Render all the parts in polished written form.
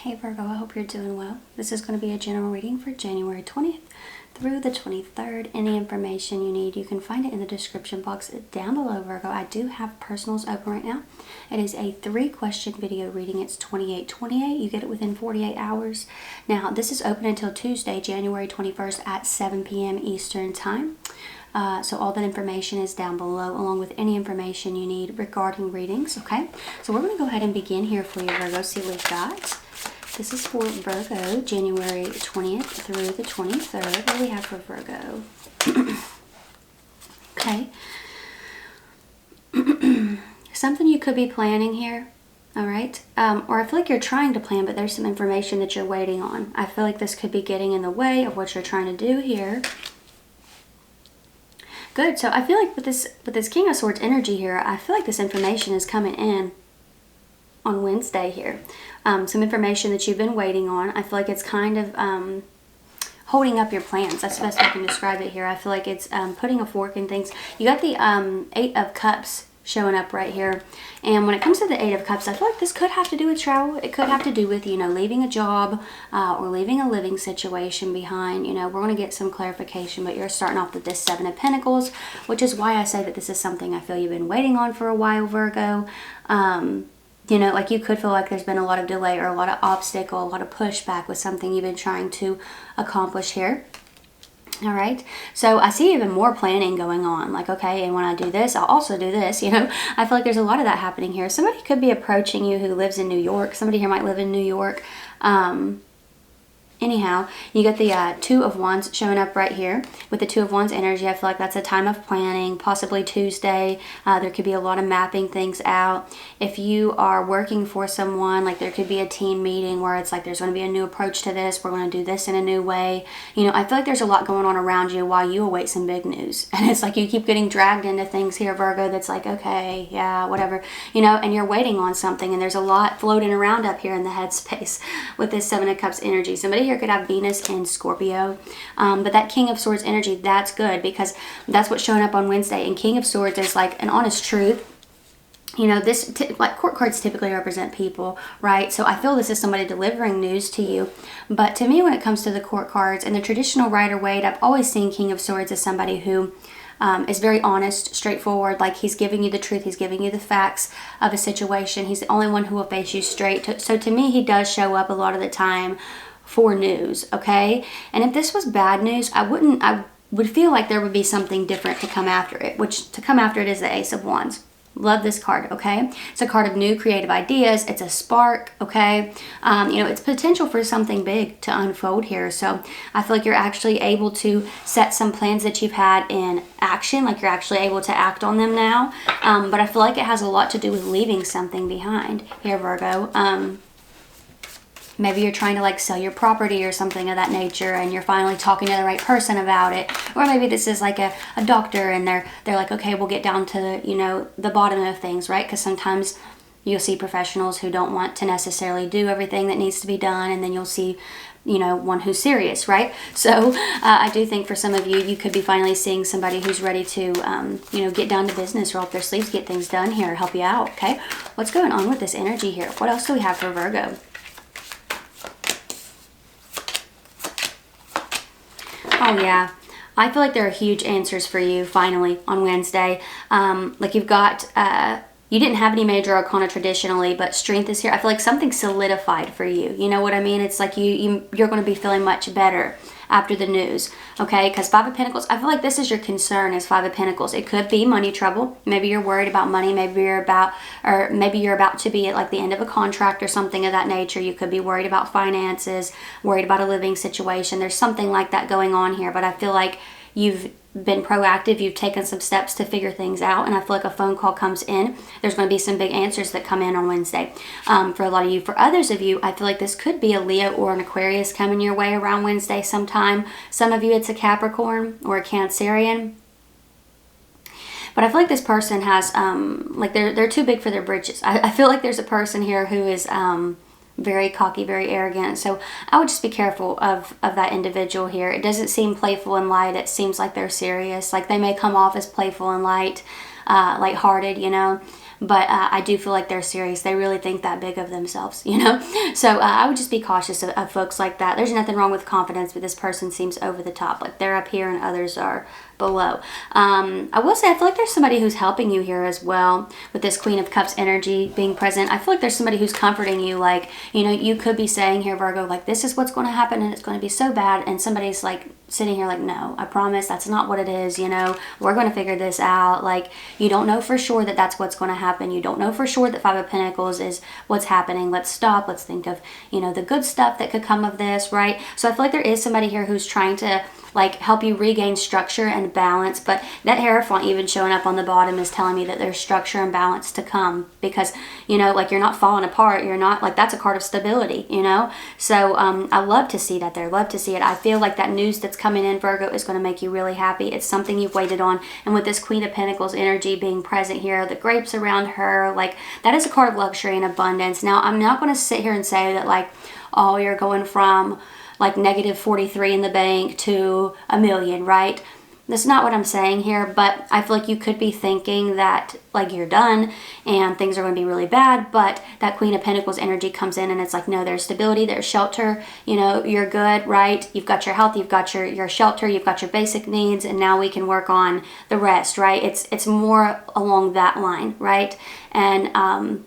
Hey Virgo, I hope you're doing well. This is going to be a general reading for January 20th through the 23rd. Any information you need, you can find it in the description box down below, Virgo. I do have personals open right now. It is a 3-question video reading. It's 2828. You get it within 48 hours. Now, this is open until Tuesday, January 21st at 7 p.m. Eastern Time. So all that information is down below, along with any information you need regarding readings, okay? So we're going to go ahead and begin here for you, Virgo. See what we've got. This is for Virgo, January 20th through the 23rd. What do we have for Virgo? Okay. Something you could be planning here, all right? Or I feel like you're trying to plan, but there's some information that you're waiting on. I feel like this could be getting in the way of what you're trying to do here. Good. So I feel like with this King of Swords energy here, I feel like this information is coming in on Wednesday here. Some information that you've been waiting on. I feel like it's kind of holding up your plans. That's the best way I can describe it here. I feel like it's putting a fork in things. You got the 8 of Cups showing up right here. And when it comes to the 8 of Cups, I feel like this could have to do with travel. It could have to do with, leaving a job or leaving a living situation behind. We're going to get some clarification, but you're starting off with this 7 of Pentacles, which is why I say that this is something I feel you've been waiting on for a while, Virgo. Like you could feel like there's been a lot of delay or a lot of obstacle, a lot of pushback with something you've been trying to accomplish here. All right. So I see even more planning going on. Like, okay, and when I do this, I'll also do this. I feel like there's a lot of that happening here. Somebody could be approaching you who lives in New York. Somebody here might live in New York. Anyhow, you get the 2 of Wands showing up right here. With the 2 of Wands energy, I feel like that's a time of planning, possibly Tuesday. There could be a lot of mapping things out. If you are working for someone, like there could be a team meeting where it's like there's going to be a new approach to this. We're going to do this in a new way. I feel like there's a lot going on around you while you await some big news. And it's like you keep getting dragged into things here, Virgo, that's like, okay, yeah, whatever. And you're waiting on something. And there's a lot floating around up here in the headspace with this 7 of Cups energy. Somebody here could have Venus in Scorpio, but that King of Swords energy, that's good because that's what's showing up on Wednesday. And King of Swords is like an honest truth. Like court cards typically represent people, right? So I feel this is somebody delivering news to you. But to me, when it comes to the court cards and the traditional Rider-Waite, I've always seen King of Swords as somebody who is very honest, straightforward, like he's giving you the truth, he's giving you the facts of a situation. He's the only one who will face you straight. So to me, he does show up a lot of the time for news, okay? And if this was bad news, I would feel like there would be something different to come after it, which to come after it is the Ace of Wands. Love this card, okay? It's a card of new creative ideas. It's a spark, okay? It's potential for something big to unfold here. So I feel like you're actually able to set some plans that you've had in action, like you're actually able to act on them now. But I feel like it has a lot to do with leaving something behind here, Virgo. Maybe you're trying to like sell your property or something of that nature and you're finally talking to the right person about it. Or maybe this is like a doctor and they're like, okay, we'll get down to, the bottom of things, right? Because sometimes you'll see professionals who don't want to necessarily do everything that needs to be done. And then you'll see, one who's serious, right? So I do think for some of you, you could be finally seeing somebody who's ready to, get down to business, roll up their sleeves, get things done here, help you out, okay? What's going on with this energy here? What else do we have for Virgo? Oh yeah, I feel like there are huge answers for you finally on Wednesday. Like you've got, you didn't have any major arcana traditionally, but strength is here. I feel like something solidified for you. You know what I mean? It's like you're going to be feeling much better after the news, okay? Because 5 of Pentacles, I feel like this is your concern is 5 of Pentacles. It could be money trouble. Maybe you're worried about money. Maybe you're about to be at like the end of a contract or something of that nature. You could be worried about finances, worried about a living situation. There's something like that going on here, but I feel like you've been proactive, you've taken some steps to figure things out, and I feel like a phone call comes in. There's going to be some big answers that come in on Wednesday for a lot of you. For others of you, I feel like this could be a Leo or an Aquarius coming your way around Wednesday sometime. Some of you, it's a Capricorn or a Cancerian. But I feel like this person has, like they're too big for their britches. I feel like there's a person here who is very cocky, very arrogant. So I would just be careful of that individual here. It doesn't seem playful and light. It seems like they're serious. Like they may come off as playful and lighthearted, but I do feel like they're serious. They really think that big of themselves, you know? So I would just be cautious of folks like that. There's nothing wrong with confidence, but this person seems over the top. Like they're up here and others are below. I will say I feel like there's somebody who's helping you here as well with this Queen of Cups energy being present. I feel like there's somebody who's comforting you, like, you know, you could be saying here, Virgo, like this is what's going to happen and it's going to be so bad, and somebody's like sitting here like, no, I promise that's not what it is, you know, we're going to figure this out. Like, you don't know for sure that that's what's going to happen. You don't know for sure that Five of Pentacles is what's happening. Let's stop. Let's think of, you know, the good stuff that could come of this, right? So I feel like there is somebody here who's trying to like help you regain structure and balance, but that Hierophant even showing up on the bottom is telling me that there's structure and balance to come, because, you know, like you're not falling apart. You're not, like, that's a card of stability, you know? So I love to see that there, love to see it. I feel like that news that's coming in, Virgo, is going to make you really happy. It's something you've waited on, and with this Queen of Pentacles energy being present here, the grapes around her, like that is a card of luxury and abundance. Now, I'm not going to sit here and say that like, oh, you're going from like negative 43 in the bank to $1 million, right? That's not what I'm saying here, but I feel like you could be thinking that like you're done and things are going to be really bad, but that Queen of Pentacles energy comes in and it's like, no, there's stability, there's shelter, you know, you're good, right? You've got your health, you've got your shelter, you've got your basic needs, and now we can work on the rest, right? It's more along that line, right? And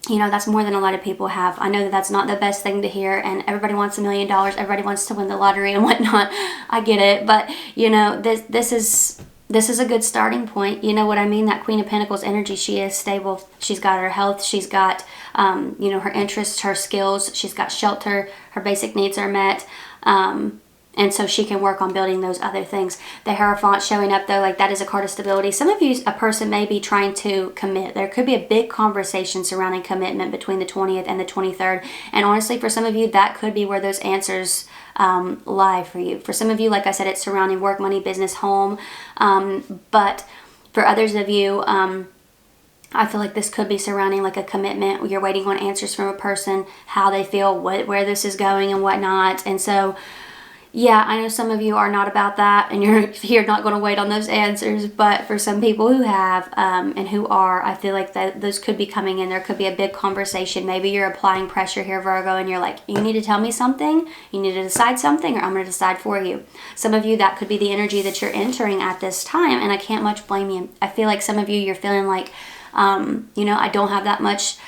you know, that's more than a lot of people have. I know that that's not the best thing to hear, and everybody wants $1 million. Everybody wants to win the lottery and whatnot. I get it, but you know, this is a good starting point. You know what I mean? That Queen of Pentacles energy, she is stable. She's got her health. She's got, you know, her interests, her skills. She's got shelter. Her basic needs are met. And so she can work on building those other things. The Hierophant showing up though, like that is a card of stability. Some of you, a person may be trying to commit. There could be a big conversation surrounding commitment between the 20th and the 23rd. And honestly, for some of you, that could be where those answers lie for you. For some of you, like I said, it's surrounding work, money, business, home. But for others of you, I feel like this could be surrounding like a commitment. You're waiting on answers from a person, how they feel, where this is going and whatnot. And so, yeah, I know some of you are not about that, and you're not going to wait on those answers, but for some people who have and who are, I feel like that those could be coming in. There could be a big conversation. Maybe you're applying pressure here, Virgo, and you're like, you need to tell me something, you need to decide something, or I'm going to decide for you. Some of you, that could be the energy that you're entering at this time, and I can't much blame you. I feel like some of you, you're feeling like, you know, I don't have that much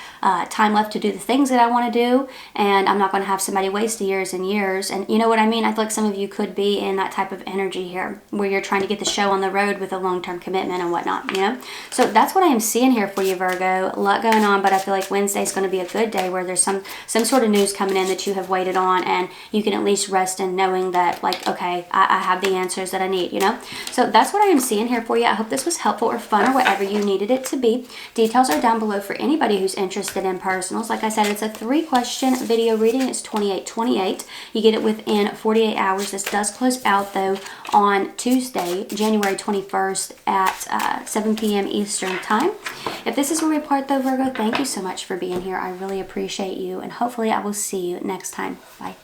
time left to do the things that I want to do, and I'm not going to have somebody waste years and years. And you know what I mean? I feel like some of you could be in that type of energy here where you're trying to get the show on the road with a long-term commitment and whatnot, you know? So that's what I am seeing here for you, Virgo. A lot going on, but I feel like Wednesday is going to be a good day where there's some sort of news coming in that you have waited on, and you can at least rest in knowing that, like, okay, I have the answers that I need, you know? So that's what I am seeing here for you. I hope this was helpful or fun or whatever you needed it to be. Details are down below for anybody who's interested in personals. Like I said, it's a 3-question video reading. It's $28.28. You get it within 48 hours. This does close out though on Tuesday, January 21st at 7 p.m. Eastern time. If this is where we part though, Virgo, thank you so much for being here. I really appreciate you, and hopefully I will see you next time. Bye.